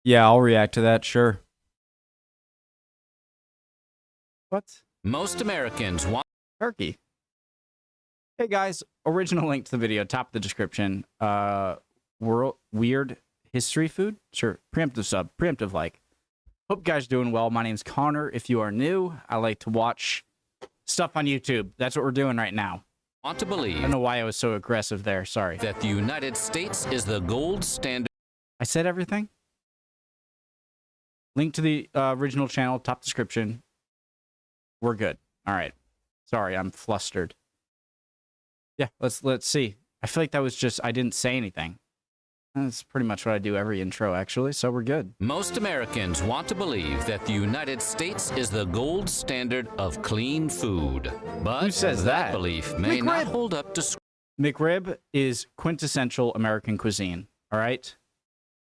Yeah, I'll react to that, sure. What? Most Americans want Turkey. Hey guys, original link to the video, top of the description. World weird history food? Sure. Preemptive sub. Preemptive like. Hope you guys are doing well. My name's Connor. If you are new, I like to watch stuff on YouTube. That's what we're doing right now. to believe I don't know why I was so aggressive there. Sorry. that the United States is the gold standard. I said everything? Link to the original channel, top description. We're good. All right. Sorry, I'm flustered. Yeah, let's see. I feel like that was just I didn't say anything. That's pretty much what I do every intro, actually, so we're good. Most Americans want to believe that the United States is the gold standard of clean food. But Who says that? belief may McRib. not hold up to McRib is quintessential American cuisine, all right?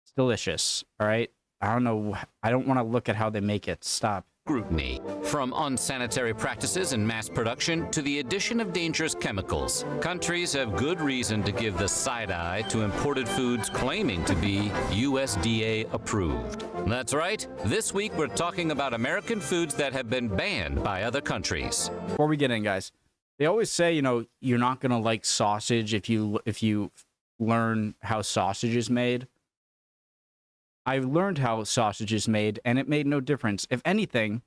It's delicious, all right? I don't know. I don't want to look at how they make it. Stop. scrutiny. From unsanitary practices in mass production to the addition of dangerous chemicals, countries have good reason to give the side eye to imported foods claiming to be USDA approved. That's right. This week we're talking about American foods that have been banned by other countries. Before we get in, guys, they always say, you know, you're not going to like sausage if you learn how sausage is made. I learned how sausage is made, and it made no difference. If anything,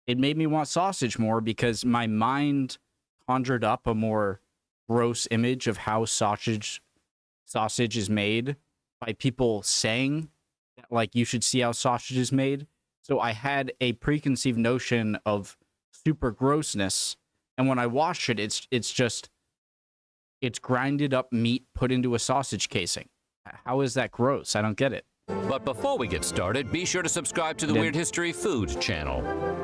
it made me want sausage more because my mind conjured up a more gross image of how sausage is made by people saying that, like, you should see how sausage is made. So I had a preconceived notion of super grossness, and when I watch it, it's grinded up meat put into a sausage casing. How is that gross? I don't get it. But before we get started, be sure to subscribe to the Weird History Food channel.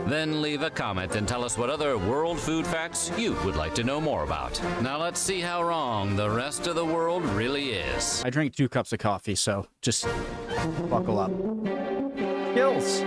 Then leave a comment and tell us what other world food facts you would like to know more about. Now let's see how wrong the rest of the world really is. I drank 2 cups of coffee, so just buckle up. Skittles.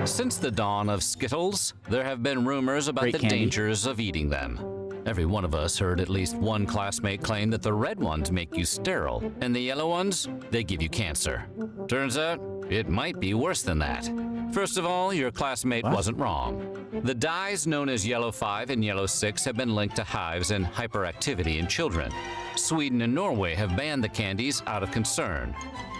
Since the dawn of Skittles, there have been rumors about Great the candy. dangers of eating them. Every one of us heard at least one classmate claim that the red ones make you sterile, and the yellow ones, they give you cancer. Turns out, it might be worse than that. First of all, your classmate wasn't wrong. The dyes known as Yellow 5 and Yellow 6 have been linked to hives and hyperactivity in children. Sweden and Norway have banned the candies out of concern.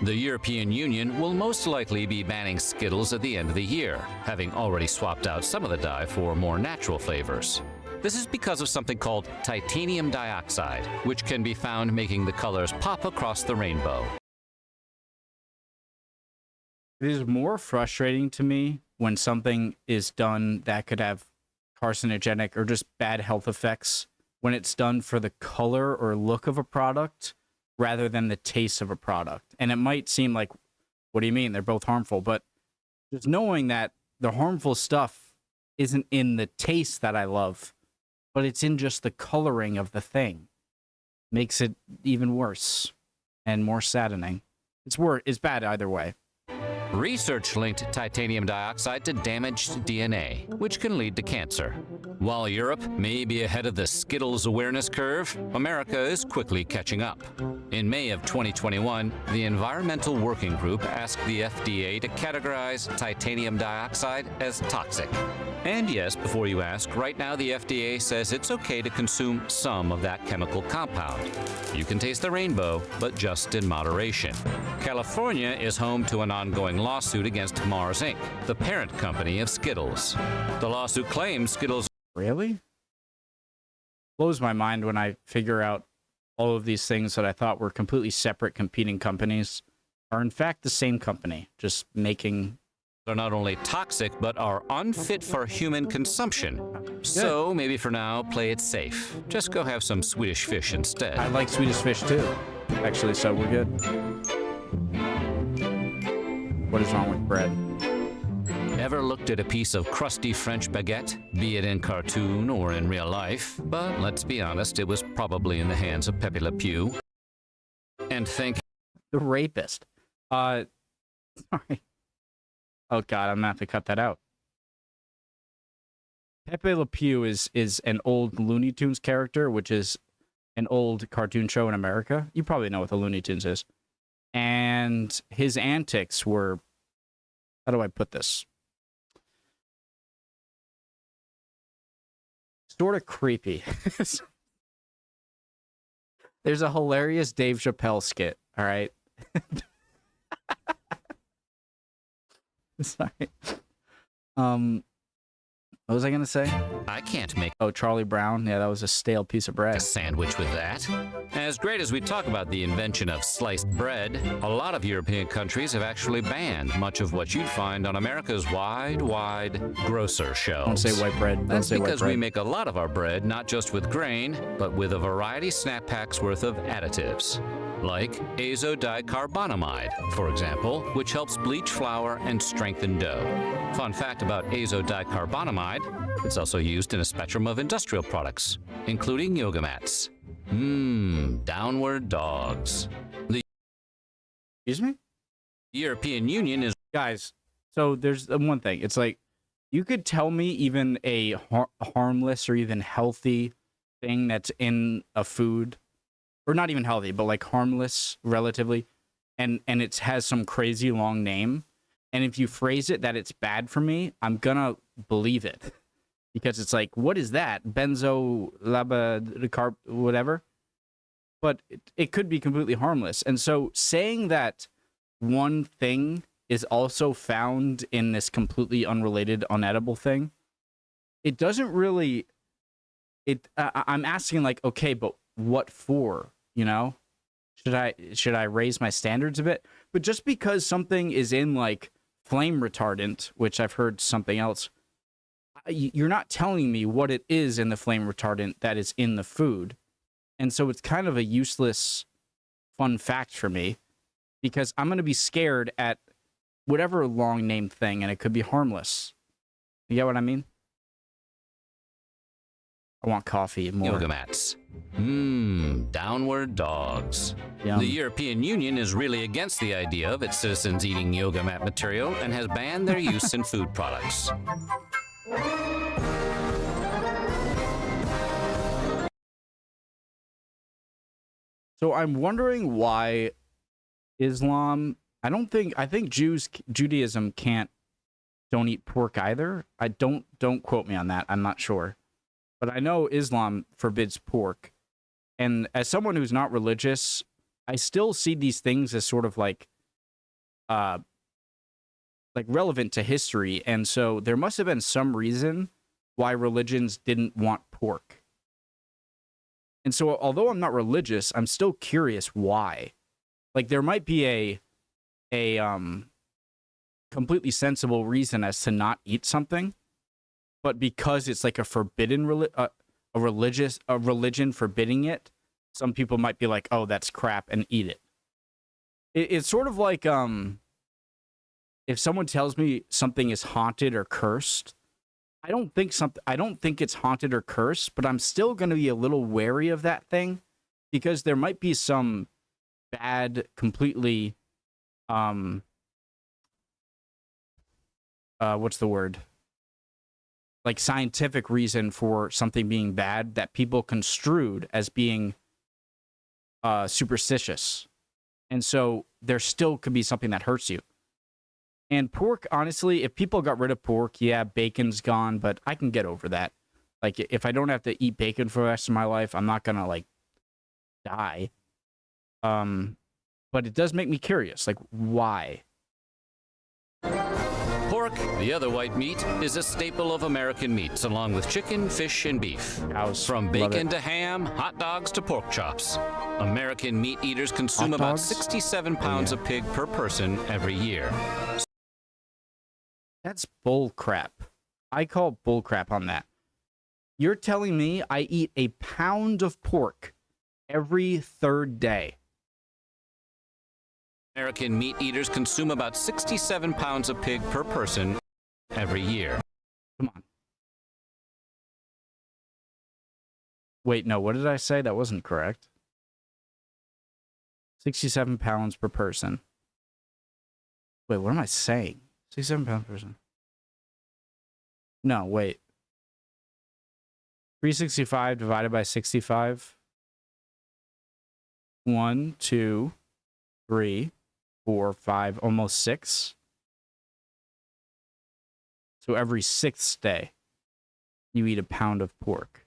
The European Union will most likely be banning Skittles at the end of the year, having already swapped out some of the dye for more natural flavors. This is because of something called titanium dioxide, which can be found making the colors pop across the rainbow. It is more frustrating to me when something is done that could have carcinogenic or just bad health effects when it's done for the color or look of a product rather than the taste of a product. And it might seem like, what do you mean? They're both harmful. But just knowing that the harmful stuff isn't in the taste that I love, but it's in just the coloring of the thing, makes it even worse and more saddening. It's bad either way. Research linked titanium dioxide to damaged DNA, which can lead to cancer. While Europe may be ahead of the Skittles awareness curve, America is quickly catching up. In May of 2021, the Environmental Working Group asked the FDA to categorize titanium dioxide as toxic. And yes, before you ask, right now the FDA says it's okay to consume some of that chemical compound. You can taste the rainbow, but just in moderation. California is home to an ongoing lawsuit against Mars Inc., the parent company of Skittles. The lawsuit claims Skittles... Really? Blows my mind when I figure out all of these things that I thought were completely separate competing companies are in fact the same company, just making... are not only toxic, but are unfit for human consumption. So maybe for now, play it safe. Just go have some Swedish fish instead. I like Swedish fish too, actually, so we're good. What is wrong with bread? Ever looked at a piece of crusty French baguette, be it in cartoon or in real life? But let's be honest, it was probably in the hands of Pepe Le Pew. And think... The rapist. Sorry. Oh God, I'm gonna have to cut that out. Pepe Le Pew is an old Looney Tunes character, which is an old cartoon show in America. You probably know what the Looney Tunes is. And his antics were, how do I put this? Sort of creepy. There's a hilarious Dave Chappelle skit, all right? Sorry. What was I gonna say? I can't make Oh, Charlie Brown. Yeah, that was a stale piece of a bread. sandwich with that. As great as we talk about the invention of sliced bread, a lot of European countries have actually banned much of what you'd find on America's wide grocer shelves. Don't say white bread. Don't That's say white because we bread. make a lot of our bread not just with grain, but with a variety snap packs worth of additives. Like azodicarbonamide, for example, which helps bleach flour and strengthen dough. Fun fact about azodicarbonamide, it's also used in a spectrum of industrial products, including yoga mats. Downward dogs. The Excuse me? European Union is Guys, so there's one thing. It's like, you could tell me even a harmless or even healthy thing that's in a food, or not even healthy, but like harmless relatively, and it has some crazy long name. And if you phrase it that it's bad for me, I'm gonna believe it. Because it's like, what is that? Benzo, carb, whatever. But it could be completely harmless. And so saying that one thing is also found in this completely unrelated, unedible thing, it doesn't really... I'm asking, like, okay, but what for? You know? Should I raise my standards a bit? But just because something is in, like, flame retardant, which I've heard something else, you're not telling me what it is in the flame retardant that is in the food. And so it's kind of a useless fun fact for me, because I'm going to be scared at whatever long name thing, and it could be harmless. You get what I mean? I want coffee more. yoga mats. Downward dogs. Yum. The European Union is really against the idea of its citizens eating yoga mat material and has banned their use in food products. So I'm wondering why Islam, I think Judaism don't eat pork either. Don't quote me on that. I'm not sure. But I know Islam forbids pork. And as someone who's not religious, I still see these things as sort of like relevant to history. And so there must have been some reason why religions didn't want pork. And so although I'm not religious, I'm still curious why. Like, there might be a completely sensible reason as to not eat something, but because it's like a forbidden religion forbidding it, some people might be like, "Oh, that's crap," and eat it. It's sort of like if someone tells me something is haunted or cursed, I don't think it's haunted or cursed, but I'm still going to be a little wary of that thing, because there might be some bad, completely what's the word? Like, scientific reason for something being bad that people construed as being superstitious. And so there still could be something that hurts you. And pork, honestly, if people got rid of pork, yeah, bacon's gone, but I can get over that. Like, if I don't have to eat bacon for the rest of my life, I'm not gonna, like, die. But it does make me curious, like, why? Pork, the other white meat, is a staple of American meats, along with chicken, fish, and beef. Cows, From love bacon it. to ham, hot dogs to pork chops. American meat eaters consume Hot about dogs? 67 pounds yeah. of pig per person every year. That's bull crap. I call bull crap on that. You're telling me I eat a pound of pork every third day. American meat eaters consume about 67 pounds of pig per person every year. Come on. Wait, no, what did I say? That wasn't correct. 67 pounds per person. Wait, what am I saying? 67 pounds per person. No, wait. 365 divided by 65. 1, 2, 3. 4, 5, almost 6. So every 6th day, you eat a pound of pork.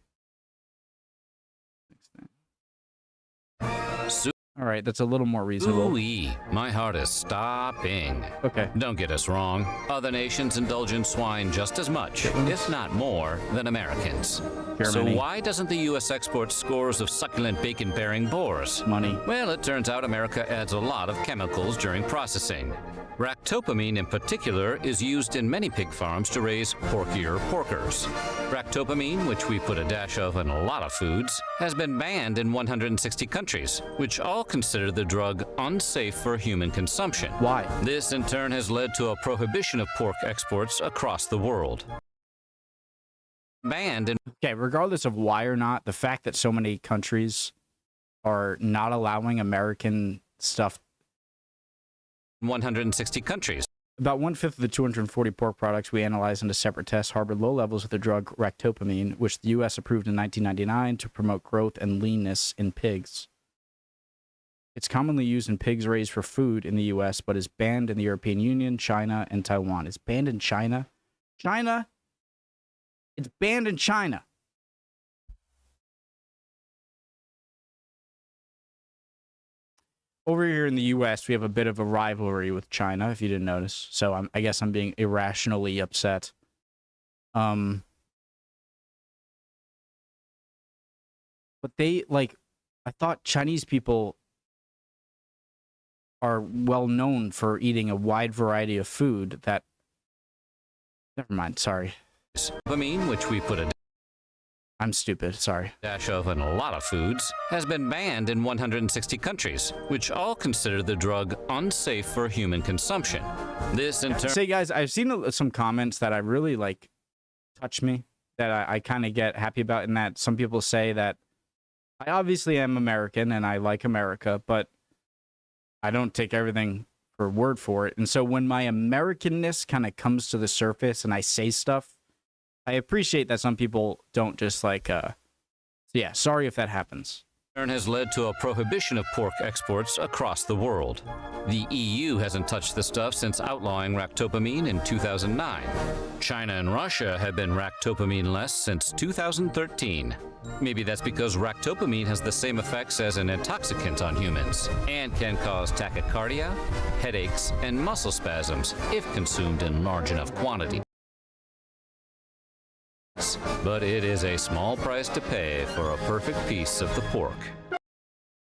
All right, that's a little more reasonable. Ooh-wee, my heart is stopping. Okay. Don't get us wrong. Other nations indulge in swine just as much, if not more, than Americans. Germany. So why doesn't the U.S. export scores of succulent bacon-bearing boars? Money. Well, it turns out America adds a lot of chemicals during processing. Ractopamine in particular is used in many pig farms to raise porkier porkers. Ractopamine, which we put a dash of in a lot of foods, has been banned in 160 countries, which all consider the drug unsafe for human consumption. Why? This in turn has led to a prohibition of pork exports across the world. Banned in Okay, regardless of why or not, the fact that so many countries are not allowing American stuff. 160 countries. About 1/5 of the 240 pork products we analyzed into separate tests harbored low levels of the drug ractopamine, which the U.S. approved in 1999 to promote growth and leanness in pigs. It's commonly used in pigs raised for food in the U.S., but is banned in the European Union, China, and Taiwan. It's banned in China? China? It's banned in China. Over here in the U.S., we have a bit of a rivalry with China, if you didn't notice. So I guess I'm being irrationally upset. But they, like, I thought Chinese people are well known for eating a wide variety of food that... Never mind, sorry. Ractopamine, which we put a I'm stupid, sorry. dash of in a lot of foods, has been banned in 160 countries, which all consider the drug unsafe for human consumption. This in turn... Say, guys, I've seen some comments that I really, like, touch me, that I kind of get happy about, in that some people say that I obviously am American and I like America, but I don't take everything for word for it. And so when my Americanness kind of comes to the surface and I say stuff, I appreciate that some people don't just like, so yeah, sorry if that happens. Has led to a prohibition of pork exports across the world. The EU hasn't touched the stuff since outlawing ractopamine in 2009. China and Russia have been ractopamine-less since 2013. Maybe that's because ractopamine has the same effects as an intoxicant on humans and can cause tachycardia, headaches, and muscle spasms if consumed in large enough quantities. But it is a small price to pay for a perfect piece of the pork.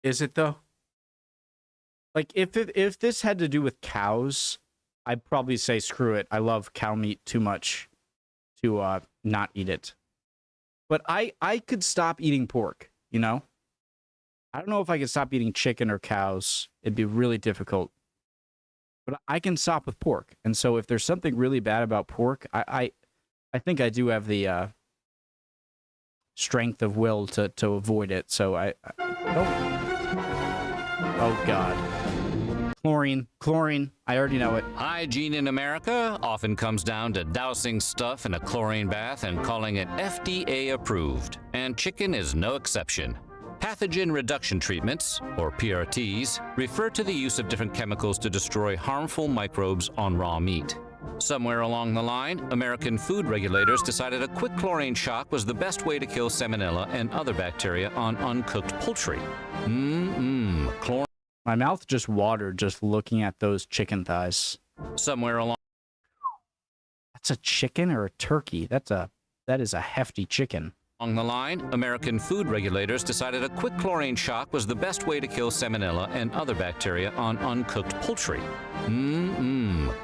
Is it, though? Like, if this had to do with cows, I'd probably say screw it. I love cow meat too much to not eat it. But I could stop eating pork, you know? I don't know if I could stop eating chicken or cows. It'd be really difficult. But I can stop with pork. And so if there's something really bad about pork, I think I do have the strength of will to avoid it. So oh God. Chlorine. I already know it. Hygiene in America often comes down to dousing stuff in a chlorine bath and calling it FDA approved. And chicken is no exception. Pathogen reduction treatments, or PRTs, refer to the use of different chemicals to destroy harmful microbes on raw meat. Somewhere along the line, American food regulators decided a quick chlorine shock was the best way to kill salmonella and other bacteria on uncooked poultry. Chlorine. My mouth just watered just looking at those chicken thighs. Somewhere along. That's a chicken or a turkey? That is a hefty chicken. Along the line, American food regulators decided a quick chlorine shock was the best way to kill salmonella and other bacteria on uncooked poultry.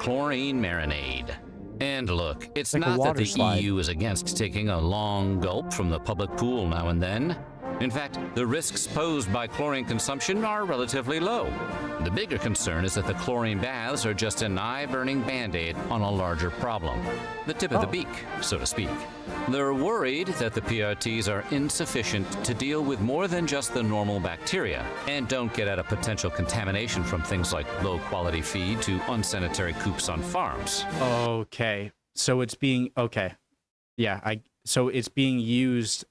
Chlorine marinade. And look, it's like not that the slide. EU is against taking a long gulp from the public pool now and then. In fact, the risks posed by chlorine consumption are relatively low. The bigger concern is that the chlorine baths are just an eye-burning Band-Aid on a larger problem. The tip of the beak, so to speak. They're worried that the PRTs are insufficient to deal with more than just the normal bacteria and don't get at a potential contamination from things like low-quality feed to unsanitary coops on farms. Okay. So it's being... Okay. Yeah, so it's being used...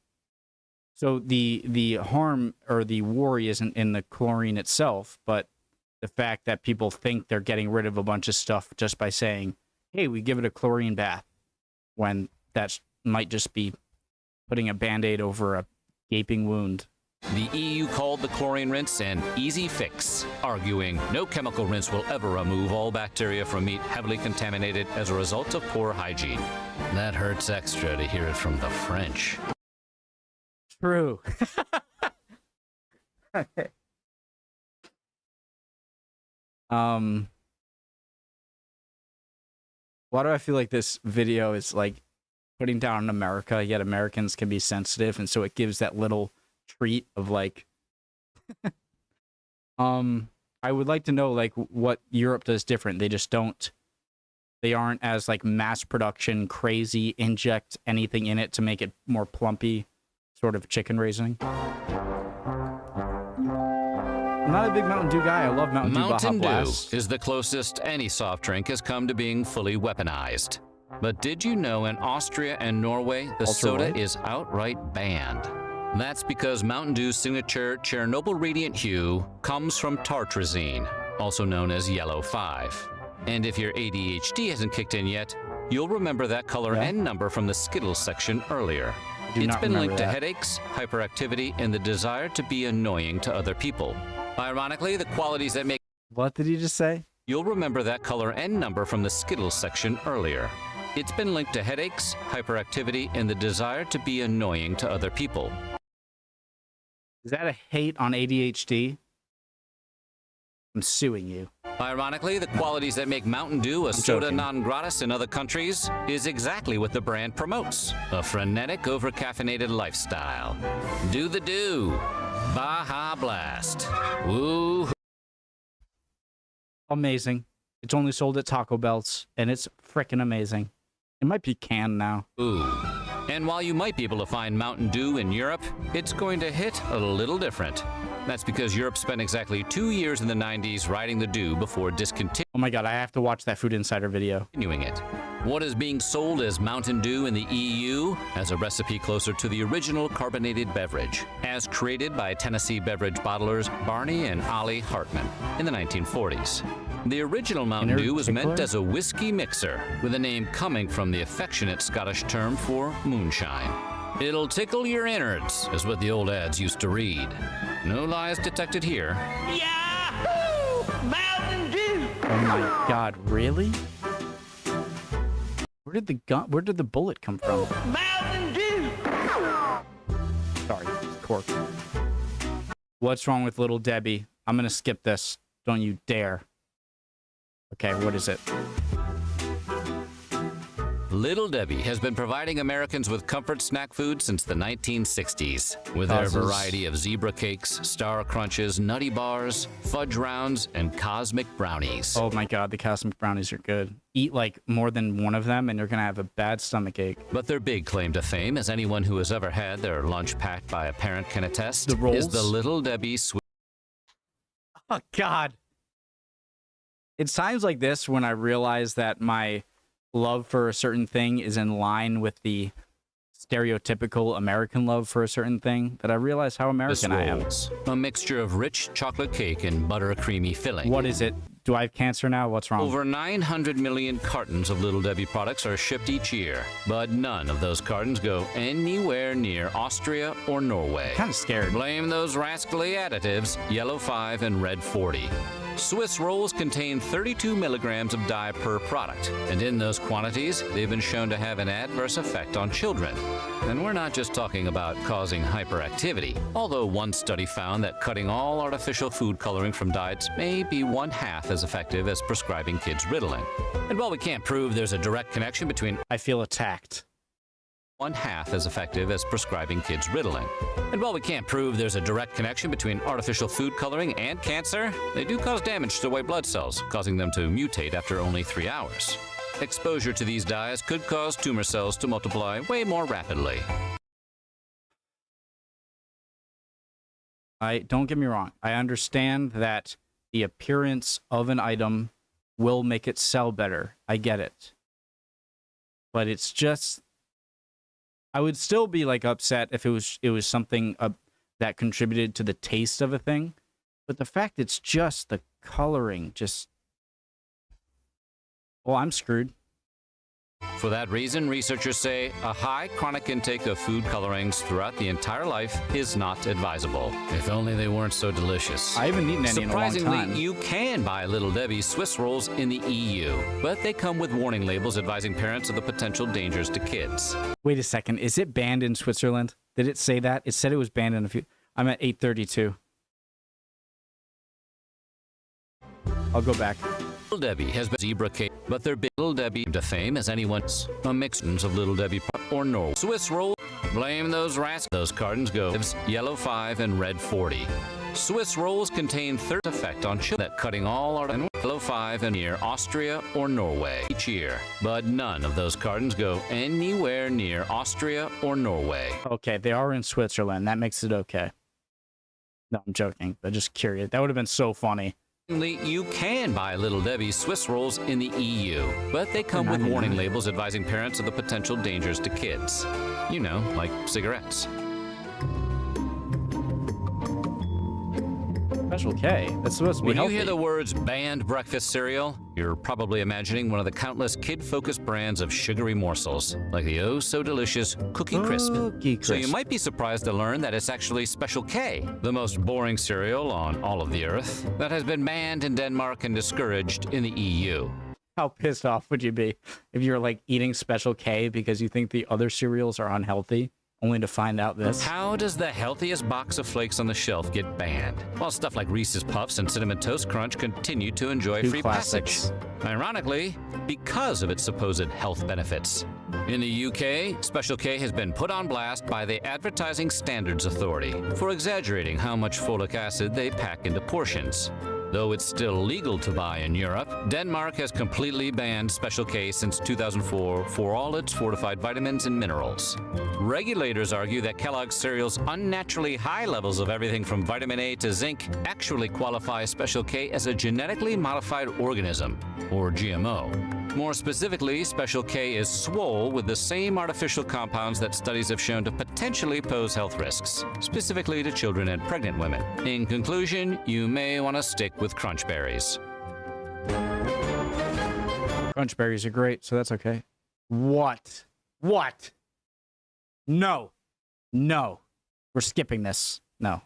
So the harm or the worry isn't in the chlorine itself, but the fact that people think they're getting rid of a bunch of stuff just by saying, hey, we give it a chlorine bath, when that might just be putting a Band-Aid over a gaping wound. The EU called the chlorine rinse an easy fix, arguing no chemical rinse will ever remove all bacteria from meat heavily contaminated as a result of poor hygiene. That hurts extra to hear it from the French. True. Why do I feel like this video is like putting down on America, yet Americans can be sensitive, and so it gives that little treat of like I would like to know like what Europe does different. They aren't as like mass production crazy, inject anything in it to make it more plumpy sort of chicken raising. I'm not a big Mountain Dew guy. I love Mountain Dew Baja Mountain Dew Blast. is the closest any soft drink has come to being fully weaponized. But did you know in Austria and Norway, the soda is outright banned? That's because Mountain Dew's signature Chernobyl radiant hue comes from tartrazine, also known as yellow 5. And if your ADHD hasn't kicked in yet, you'll remember that color and number from the Skittles section earlier. It's been linked to headaches, hyperactivity, and the desire to be annoying to other people. Ironically, the qualities that make... What did he just say? You'll remember that color and number from the Skittles section earlier. It's been linked to headaches, hyperactivity, and the desire to be annoying to other people. Is that a hate on ADHD? I'm suing you. Ironically, the qualities that make Mountain Dew a soda non gratis in other countries is exactly what the brand promotes. A frenetic, over-caffeinated lifestyle. Do the Dew. Baja Blast. Woo. Amazing. It's only sold at Taco Bell's, and it's frickin' amazing. It might be canned now. Ooh. And while you might be able to find Mountain Dew in Europe, it's going to hit a little different. That's because Europe spent exactly 2 years in the 90s riding the Dew before discontinuing Oh my god, I have to watch that Food Insider video. it. What is being sold as Mountain Dew in the EU as a recipe closer to the original carbonated beverage, as created by Tennessee beverage bottlers Barney and Ollie Hartman in the 1940s. The original Mountain Dew was meant as a whiskey mixer, with a name coming from the affectionate Scottish term for moonshine. It'll tickle your innards, is what the old ads used to read. No lies detected here. Yahoo! Mountain Dew! Oh my god, really? Where did the bullet come from? Mountain Dew! Sorry, cork. What's wrong with Little Debbie? I'm gonna skip this. Don't you dare. Okay, what is it? Little Debbie has been providing Americans with comfort snack food since the 1960s. With their variety of zebra cakes, star crunches, nutty bars, fudge rounds, and cosmic brownies. Oh my god, the cosmic brownies are good. Eat like more than one of them and you're gonna have a bad stomachache. But their big claim to fame, as anyone who has ever had their lunch packed by a parent can attest, The rolls? is the Little Debbie sweet. Oh god. It's times like this when I realize that my love for a certain thing is in line with the stereotypical American love for a certain thing that I realize how American I am. A mixture of rich chocolate cake and butter-creamy filling. What is it? Do I have cancer now? What's wrong? Over 900 million cartons of Little Debbie products are shipped each year, but none of those cartons go anywhere near Austria or Norway. Kind of scared. Blame those rascally additives, yellow 5 and red 40. Swiss rolls contain 32 milligrams of dye per product, and in those quantities, they've been shown to have an adverse effect on children. And we're not just talking about causing hyperactivity, although one study found that cutting all artificial food coloring from diets may be 1/2 as effective as prescribing kids Ritalin. And while we can't prove there's a direct connection between I feel attacked. 1/2 as effective as prescribing kids Ritalin. And while we can't prove there's a direct connection between artificial food coloring and cancer, they do cause damage to white blood cells, causing them to mutate after only 3 hours. Exposure to these dyes could cause tumor cells to multiply way more rapidly. Don't get me wrong. I understand that the appearance of an item will make it sell better. I get it. But it's just, I would still be like upset if it was something that contributed to the taste of a thing. But the fact it's just the coloring just... Well, I'm screwed. For that reason, researchers say a high chronic intake of food colorings throughout the entire life is not advisable. If only they weren't so delicious. I haven't eaten any in a long Surprisingly, time. you can buy Little Debbie Swiss rolls in the EU, but they come with warning labels advising parents of the potential dangers to kids. Wait a second. Is it banned in Switzerland? Did it say that? It said it was banned in a few... I'm at 8:32. I'll go back. Little Debbie has been zebra cake, but their big Little Debbie to fame as anyone's. A mix of Little Debbie or Norway. Swiss roll, blame those rascals. Those cartons go yellow 5 and red 40. Swiss rolls contain third effect on children that cutting all are in yellow 5 and near Austria or Norway each year. But none of those cartons go anywhere near Austria or Norway. Okay, they are in Switzerland. That makes it okay. No, I'm joking. I'm just curious. That would have been so funny. You can buy Little Debbie Swiss rolls in the EU, but they come with warning labels advising parents of the potential dangers to kids. You know, like cigarettes. Special K. That's supposed to be When healthy. you hear the words banned breakfast cereal, you're probably imagining one of the countless kid-focused brands of sugary morsels, like the oh-so-delicious Cookie Crisp. Cookie So you Crisp. might be surprised to learn that it's actually Special K, the most boring cereal on all of the earth, that has been banned in Denmark and discouraged in the E EU. How pissed off would you be if you're like eating Special K because you think the other cereals are unhealthy, only to find out this? How does the healthiest box of flakes on the shelf get banned, while stuff like Reese's Puffs and Cinnamon Toast Crunch continue to enjoy Two free classics. passage? Ironically, because of its supposed health benefits. In the UK, Special K has been put on blast by the Advertising Standards Authority for exaggerating how much folic acid they pack into portions. Though it's still legal to buy in Europe, Denmark has completely banned Special K since 2004 for all its fortified vitamins and minerals. Regulators argue that Kellogg's cereal's unnaturally high levels of everything from vitamin A to zinc actually qualify Special K as a genetically modified organism, or GMO. More specifically, Special K is swole with the same artificial compounds that studies have shown to potentially pose health risks, specifically to children and pregnant women. In conclusion, you may want to stick with Crunch Berries. Crunch berries are great, so that's okay. What? What? No. No. We're skipping this. No.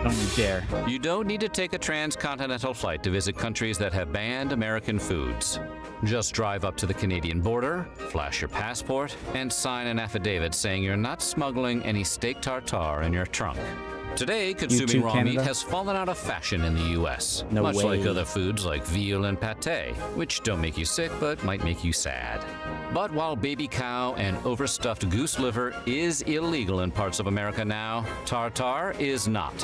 Don't you dare. You don't need to take a transcontinental flight to visit countries that have banned American foods. Just drive up to the Canadian border, flash your passport, and sign an affidavit saying you're not smuggling any steak tartare in your trunk. Today, consuming too, raw Canada? meat has fallen out of fashion in the U.S., No much like way. other foods like veal and pate, which don't make you sick but might make you sad. But while baby cow and overstuffed goose liver is illegal in parts of America now, tartare is not.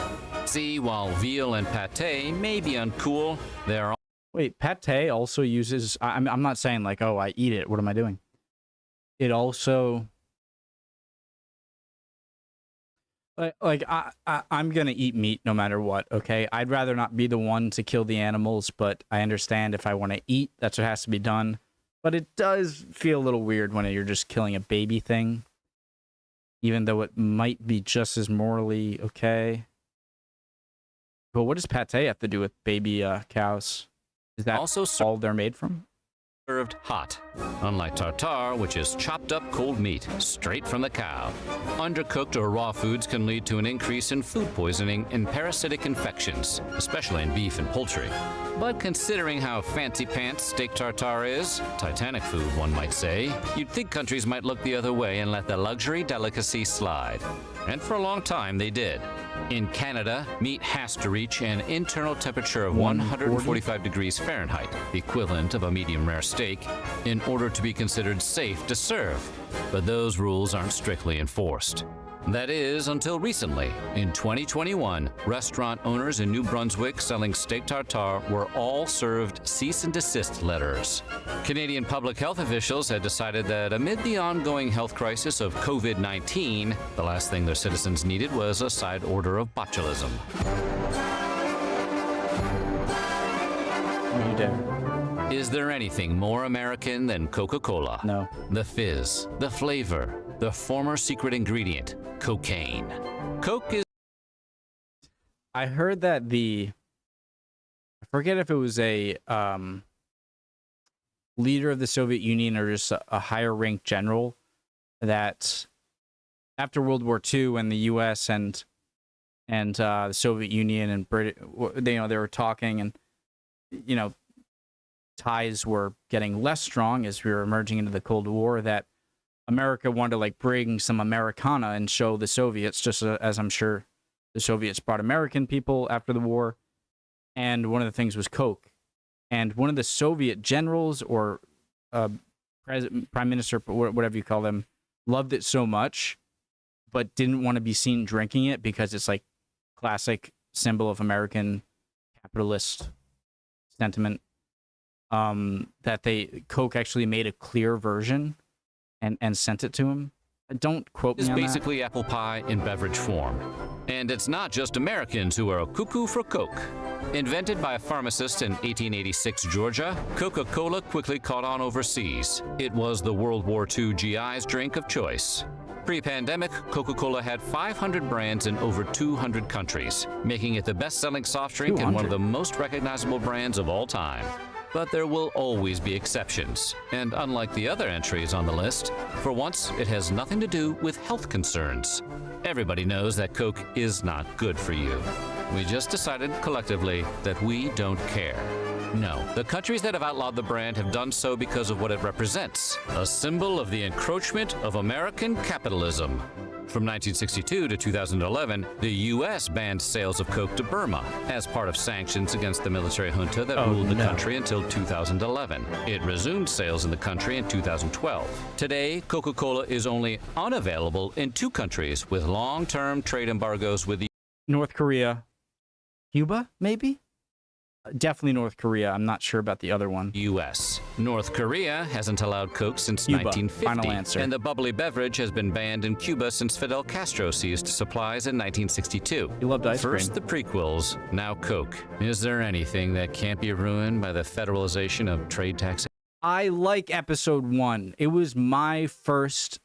See, while veal and pate may be uncool, they're Wait, pate also uses... I'm not saying like, oh, I eat it. What am I doing? It also... I'm going to eat meat no matter what, okay? I'd rather not be the one to kill the animals, but I understand if I want to eat, that's what has to be done. But it does feel a little weird when you're just killing a baby thing, even though it might be just as morally okay. But what does pate have to do with baby cows? Is that also all they're made from? served hot, unlike tartare, which is chopped up cold meat straight from the cow. Undercooked or raw foods can lead to an increase in food poisoning and parasitic infections, especially in beef and poultry. But considering how fancy pants steak tartare is, Titanic food one might say, you'd think countries might look the other way and let the luxury delicacy slide. And for a long time they did. In Canada, meat has to reach an internal temperature of 145 degrees Fahrenheit, the equivalent of a medium rare steak, in order to be considered safe to serve. But those rules aren't strictly enforced. That is, until recently. In 2021, restaurant owners in New Brunswick selling steak tartare were all served cease and desist letters. Canadian public health officials had decided that amid the ongoing health crisis of COVID-19, the last thing their citizens needed was a side order of botulism. You dare. Is there anything more American than Coca-Cola? No. The fizz, the flavor, the former secret ingredient, cocaine. Coke is I heard that the forget if it was a leader of the Soviet Union or just a higher ranked general, that after World War II, when the U.S. and the Soviet Union and they were talking, and ties were getting less strong as we were emerging into the Cold War, that America wanted to like bring some Americana and show the Soviets, just as I'm sure the Soviets brought American people after the war. And one of the things was Coke. And one of the Soviet generals or prime minister, whatever you call them, loved it so much, but didn't want to be seen drinking it because it's like classic symbol of American capitalist sentiment. That Coke actually made a clear version and sent it to him. Don't quote me It's on that. basically apple pie in beverage form. And it's not just Americans who are cuckoo for Coke. Invented by a pharmacist in 1886 Georgia, Coca-Cola quickly caught on overseas. It was the World War II GI's drink of choice. Pre-pandemic, Coca-Cola had 500 brands in over 200 countries, making it the best-selling soft drink and one of the most recognizable brands of all time. But there will always be exceptions. And unlike the other entries on the list, for once, it has nothing to do with health concerns. Everybody knows that Coke is not good for you. We just decided collectively that we don't care. No, the countries that have outlawed the brand have done so because of what it represents, a symbol of the encroachment of American capitalism. From 1962 to 2011, the U.S. banned sales of Coke to Burma as part of sanctions against the military junta that ruled the country until 2011. It resumed sales in the country in 2012. Today, Coca-Cola is only unavailable in 2 countries with long-term trade embargoes with the North Korea, Cuba, maybe? Definitely North Korea. I'm not sure about the other one. U.S. North Korea hasn't allowed Coke since Cuba. 1950, Final answer. and the bubbly beverage has been banned in Cuba since Fidel Castro seized supplies in 1962. You loved ice First cream. the prequels, now Coke. Is there anything that can't be ruined by the federalization of trade taxation? I like episode 1. It was my first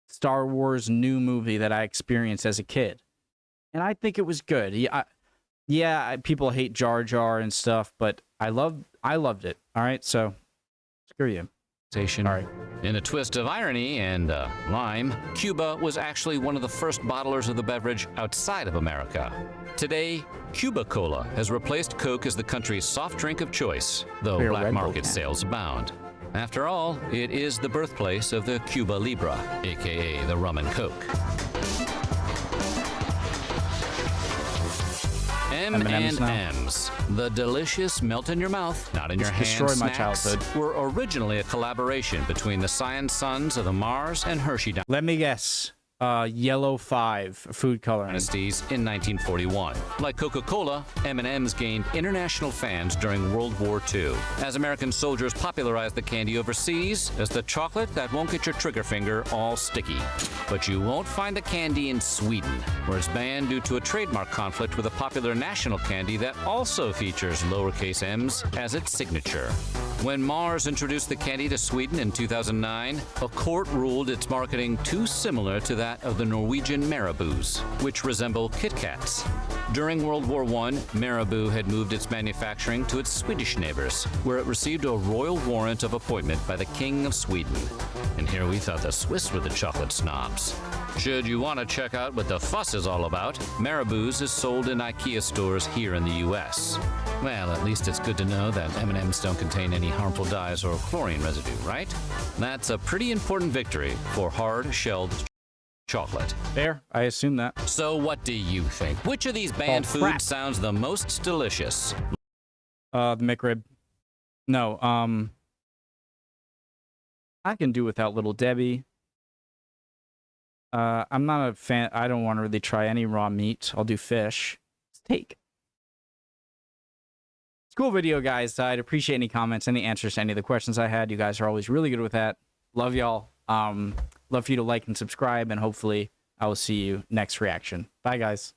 Star Wars new movie that I experienced as a kid. And I think it was good. Yeah, people hate Jar Jar and stuff, but I loved it. All right, so screw you. Sorry. In a twist of irony and lime, Cuba was actually one of the first bottlers of the beverage outside of America. Today, Cuba Cola has replaced Coke as the country's soft drink of choice, though We're a black Red Bull market fan. sales abound. After all, it is the birthplace of the Cuba Libre, aka the rum and Coke. M&Ms now. M&Ms, the delicious melt in your mouth, not in your hand destroyed my snacks, childhood. were originally a collaboration between the Scion Sons of the Mars and Hershey Let me guess. Yellow 5, food coloring. dynasties in 1941. Like Coca-Cola, M&Ms gained international fans during World War II, as American soldiers popularized the candy overseas as the chocolate that won't get your trigger finger all sticky. But you won't find the candy in Sweden, where it's banned due to a trademark conflict with a popular national candy that also features lowercase m's as its signature. When Mars introduced the candy to Sweden in 2009, a court ruled its marketing too similar to that of the Norwegian Marabous, which resemble Kit Kats. During World War I, Marabou had moved its manufacturing to its Swedish neighbors, where it received a royal warrant of appointment by the King of Sweden. And here we thought the Swiss were the chocolate snobs. Should you want to check out what the fuss is all about, Marabou's is sold in IKEA stores here in the U.S. Well, at least it's good to know that M&Ms don't contain any harmful dyes or chlorine residue, right? That's a pretty important victory for hard-shelled chocolate. There, I assume that. So what do you think? Which of these banned Oh, crap. foods sounds the most delicious? The McRib. No, I can do without Little Debbie. I'm not a fan. I don't want to really try any raw meat. I'll do fish. Steak. It's a cool video, guys. I'd appreciate any comments, any answers to any of the questions I had. You guys are always really good with that. Love y'all. Love for you to like and subscribe, and hopefully I will see you next reaction. Bye, guys.